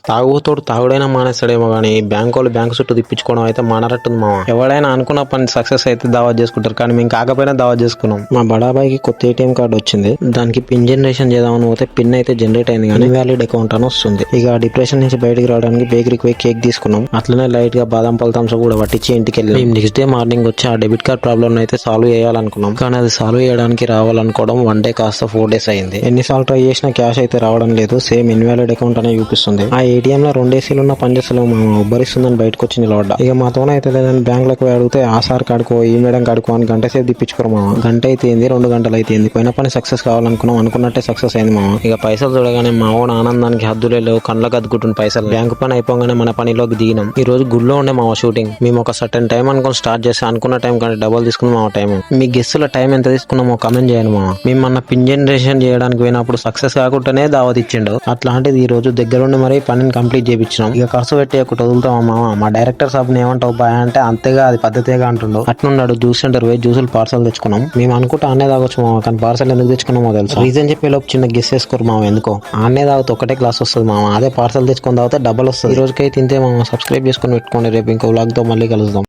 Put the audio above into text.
తాగుతోడు తాగుడైనా మానేస్తాడేమో కానీ బ్యాంకు వాళ్ళు బ్యాంకు చుట్టూ తిప్పించుకోవడం అయితే మానరట్టుంది మామ. ఎవడైనా అనుకున్న పని సక్సెస్ అయితే దావత్ చేసుకుంటారు, కానీ మేము కాకపోయినా దావత్ చేసుకున్నాం. మా బడాబాయికి కొత్త ఏటీఎం కార్డు వచ్చింది. దానికి పిన్ జనరేషన్ చేద్దామని పోతే పిన్ అయితే జనరేట్ అయింది కానీ ఇన్వాలిడ్ అకౌంట్ అని వస్తుంది. ఇక డిప్రెషన్ నుంచి బయటకు రావడానికి బేకరీకి పోయి కేక్ తీసుకున్నాం. అట్లనే లైట్ గా బాదం పళ్ళ థమ్స్ కూడా పట్టించి ఇంటికి వెళ్ళి మేము నెక్స్ట్ డే మార్నింగ్ వచ్చి ఆ డెబిట్ కార్డ్ ప్రాబ్లమ్ అయితే సాల్వ్ చేయాలనుకున్నాం. కానీ అది సాల్వ్ చేయడానికి రావాలనుకోవడం 1 డే కాస్త 4 days అయింది. ఎన్నిసార్లు ట్రై చేసినా క్యాష్ అయితే రావడం లేదు. సేమ్ ఇన్వాలిడ్ అకౌంట్ అనే చూపిస్తుంది. ఆ ఏటీఎం లో 2 ఏసీలు ఉన్న పనిచేస్తలేవు. మేము ఉబ్బరిస్తుందని బయటకు వచ్చి నిలబడ్డా. ఇక మాతోనే అయితే లేదని బ్యాంక్ లకు అడిగితే ఆ సార్ కాడుకో ఈ మేడం కాడుకో అని గంట సేపు తిప్పించుకోరు మామ. గంట అయితే 2 గంటలు అయితే పోయిన పని సక్సెస్ కావాలనుకున్నాం, అనుకున్నట్టే సక్సెస్ అయింది మామ. ఇక పైసలు చూడగానే మా ఓన్ ఆనందానికి హద్దులే లేవు. కళ్ళకు అద్దుకుంటున్న పైసలు. బ్యాంకు పని అయిపోగానే మన పనిలోకి దిగినాం. ఈ రోజు గుడిలో ఉండే మా షూటింగ్. మేము ఒక సర్టెన్ టైం అనుకుని స్టార్ట్ చేసి అనుకున్న టైం కంటే డబుల్ తీసుకున్నాం మా టైం. మీ గెస్టుల టైం ఎంత తీసుకున్నామో కమెంట్ చేయండి మామ. మేము మన పిన్ జనరేషన్ చేయడానికి పోయినప్పుడు సక్సెస్ కాకుండానే దావత్ ఇచ్చిండు. అట్లాంటిది ఈ రోజు దగ్గరుండి మరి పనిని కంప్లీట్ చేయించినాం. ఇక ఖర్చు పెట్టి ఒకటి వదులుతాం మామ. మా డైరెక్టర్ సాబ్ని ఏమంటావు బాయ్ అంటే అంతేగా అది పద్ధతిగా అంటుండు. అట్లున్నాడు. జ్యూస్ సెంటర్ పోయి జ్యూసులు పార్సల్ తెచ్చుకున్నాం. మేము అనుకుంటే ఆనే తాగొచ్చు మామ, కానీ పార్సల్ ఎందుకు తెచ్చుకున్నామో తెలుసు. రీజన్ చెప్పే లోపు చిన్న గెస్ చేసుకోరు మామ. ఎందుకో ఆనే తాగితే ఒకటే గ్లాస్ వస్తుంది మామ. అదే పార్సల్ తెచ్చుకొని తాగితే డబల్ వస్తుంది. ఈ రోజుకైతే తింటే మామ. సబ్స్క్రైబ్ చేసుకొని పెట్టుకోండి. రేపు ఇంకో వ్లాగ్ తో మళ్ళీ కలుద్దాం.